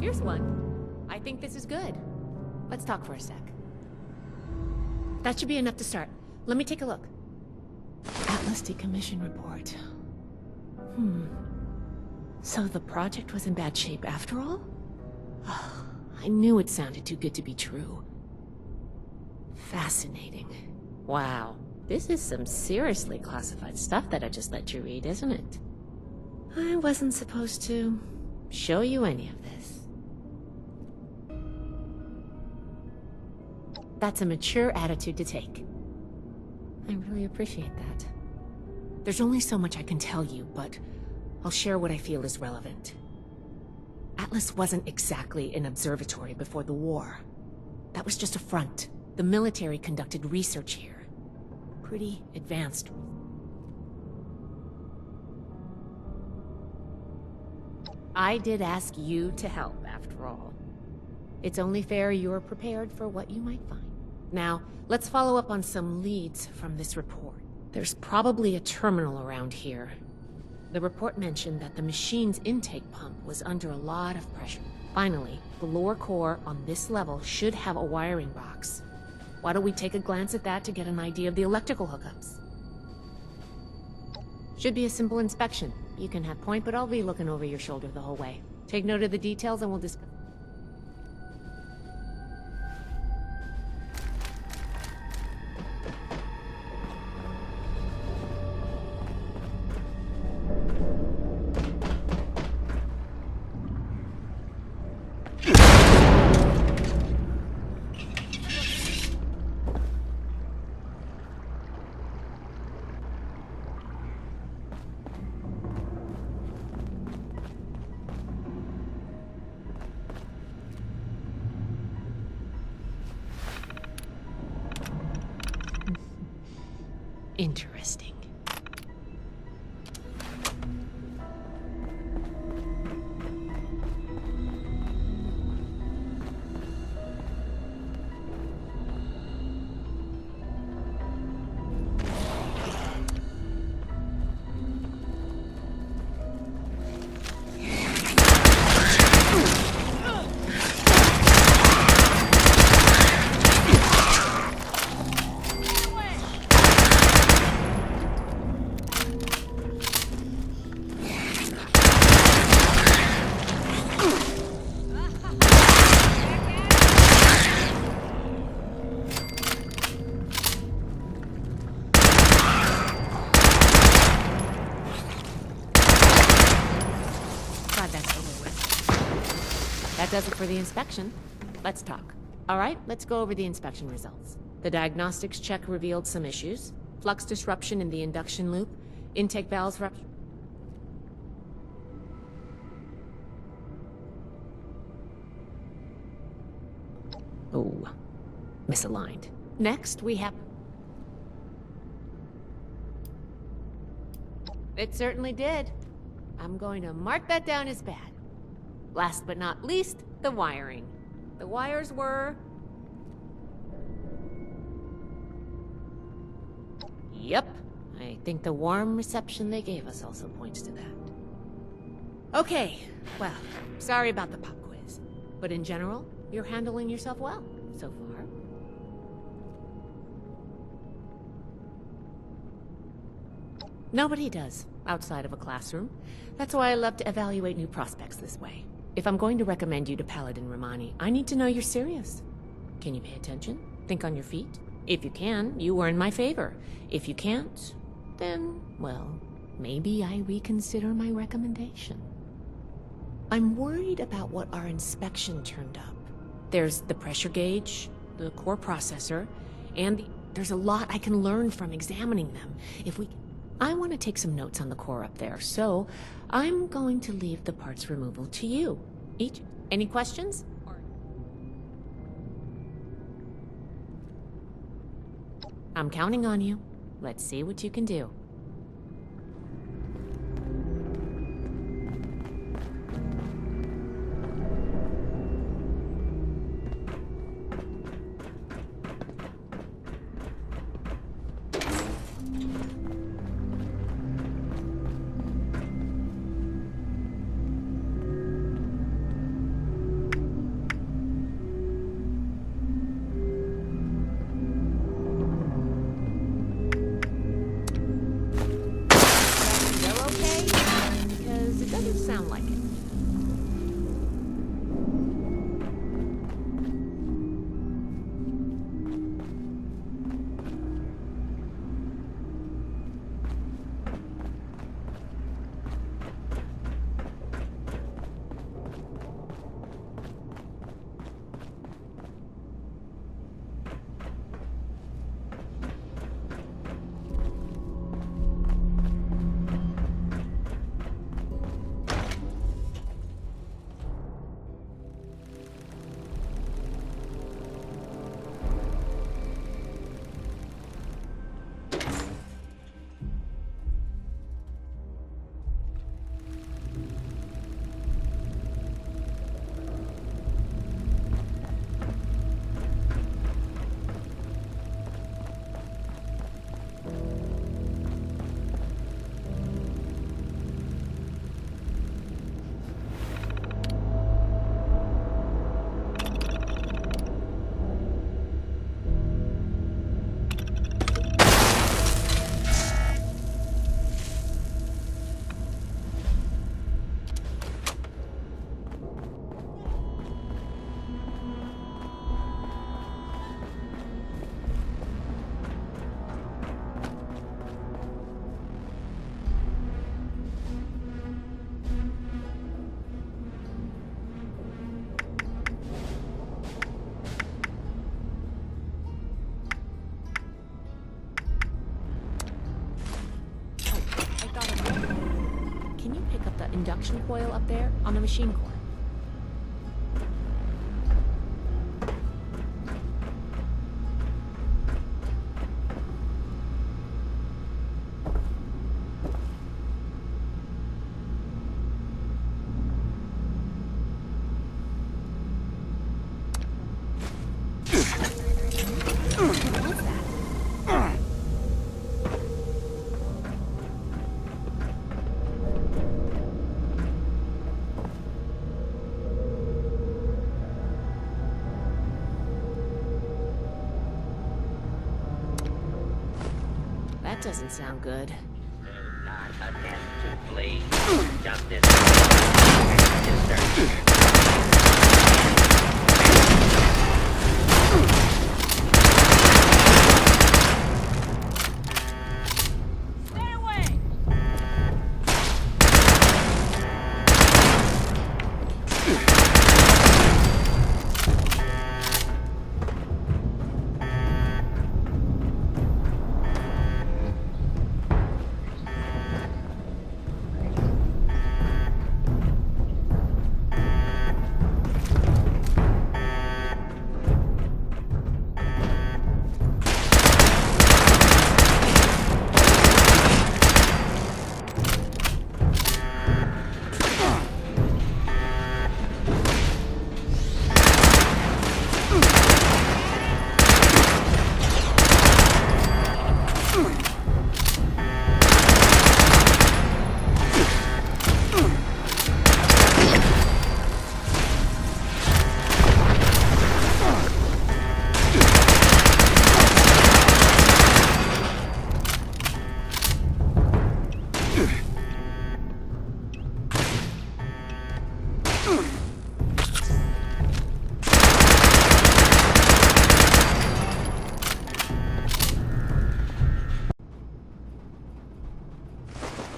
Here's one. I think this is good. Let's talk for a sec. That should be enough to start. Let me take a look. Atlas decommission report. So the project was in bad shape after all? I knew it sounded too good to be true. Fascinating. Wow. This is some seriously classified stuff that I just let you read, isn't it? I wasn't supposed to show you any of this. That's a mature attitude to take. I really appreciate that. There's only so much I can tell you, but I'll share what I feel is relevant. Atlas wasn't exactly an observatory before the war. That was just a front. The military conducted research here. Pretty advanced. I did ask you to help, after all. It's only fair you're prepared for what you might find. Now, let's follow up on some leads from this report. There's probably a terminal around here. The report mentioned that the machine's intake pump was under a lot of pressure. Finally, the lower core on this level should have a wiring box. Why don't we take a glance at that to get an idea of the electrical hookups? Should be a simple inspection. You can have point, but I'll be looking over your shoulder the whole way. Take note of the details and we'll discuss. Interesting. That does it for the inspection. Let's talk. All right, let's go over the inspection results. The diagnostics check revealed some issues. Flux disruption in the induction loop, intake valves rupture. Oh, misaligned. Next, we have... It certainly did. I'm going to mark that down as bad. Last but not least, the wiring. The wires were... Yep. I think the warm reception they gave us also points to that. Okay, well, sorry about the pop quiz. But in general, you're handling yourself well, so far. Nobody does, outside of a classroom. That's why I love to evaluate new prospects this way. If I'm going to recommend you to Paladin Romani, I need to know you're serious. Can you pay attention? Think on your feet? If you can, you are in my favor. If you can't, then, well, maybe I reconsider my recommendation. I'm worried about what our inspection turned up. There's the pressure gauge, the core processor, and there's a lot I can learn from examining them. I want to take some notes on the core up there, so I'm going to leave the parts removal to you. Each. Any questions? I'm counting on you. Let's see what you can do. induction coil up there on the machine core. That doesn't sound good. Not attempt to flee. Justice. Stay away!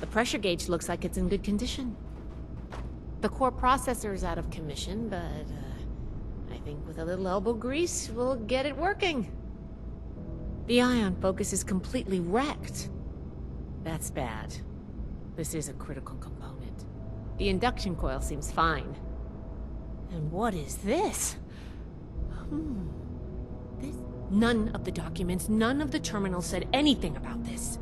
The pressure gauge looks like it's in good condition. The core processor is out of commission, but I think with a little elbow grease, we'll get it working. The ion focus is completely wrecked. That's bad. This is a critical component. The induction coil seems fine. And what is this? None of the documents, none of the terminals said anything about this.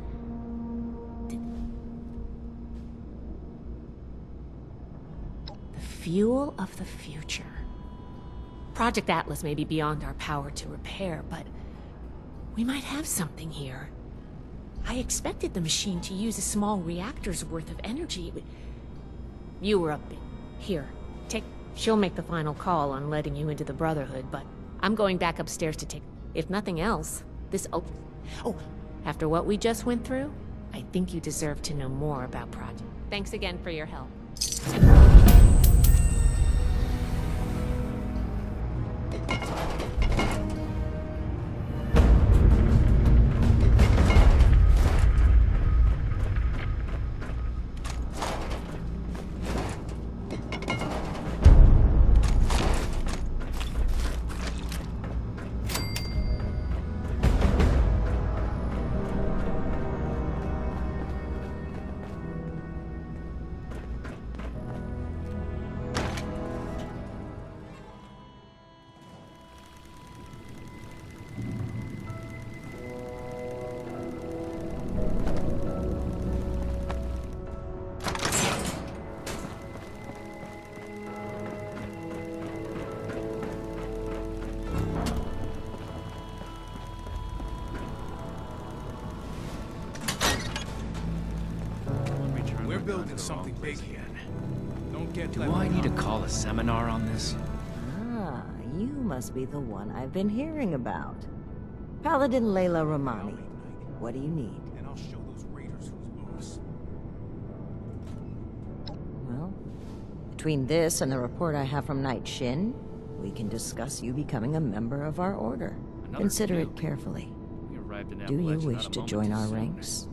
The fuel of the future. Project Atlas may be beyond our power to repair, but we might have something here. I expected the machine to use a small reactor's worth of energy. You were up here. She'll make the final call on letting you into the Brotherhood, but I'm going back upstairs to take... If nothing else, this... Oh, after what we just went through, I think you deserve to know more about Project. Thanks again for your help. We're building something big here. Don't get Do left I need to behind. call a seminar on this? Ah, you must be the one I've been hearing about. Paladin Layla Romani. What do you need? And I'll show those raiders who's boss. Well, between this and the report I have from Knight Shin, we can discuss you becoming a member of our order. Another Consider it nuke. carefully. We arrived in Do you Appalachia wish not a to moment join too our soon. ranks?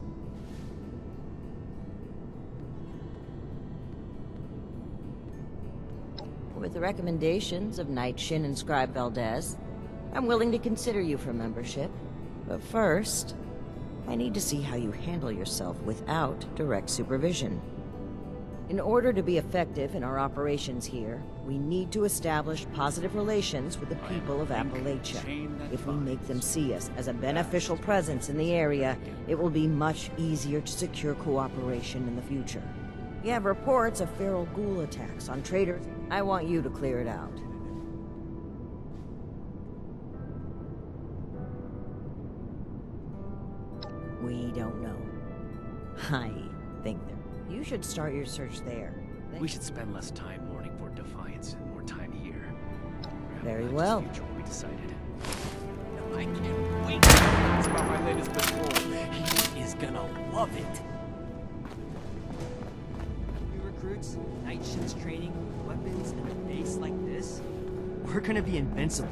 With the recommendations of Knight Shin and Scribe Valdez, I'm willing to consider you for membership. But first, I need to see how you handle yourself without direct supervision. In order to be effective in our operations here, we need to establish positive relations with the people of Appalachia. If we make them see us as a beneficial presence in the area, it will be much easier to secure cooperation in the future. We have reports of feral ghoul attacks on traders. I want you to clear it out. We don't know. I think that you should start your search there. We should spend less time mourning for Defiance and more time here. Very well. Future will be decided. I can't wait to talk about my latest patrol. He is gonna love it. New recruits, night shifts training, weapons, and a base like this, we're gonna be invincible.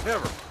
Never.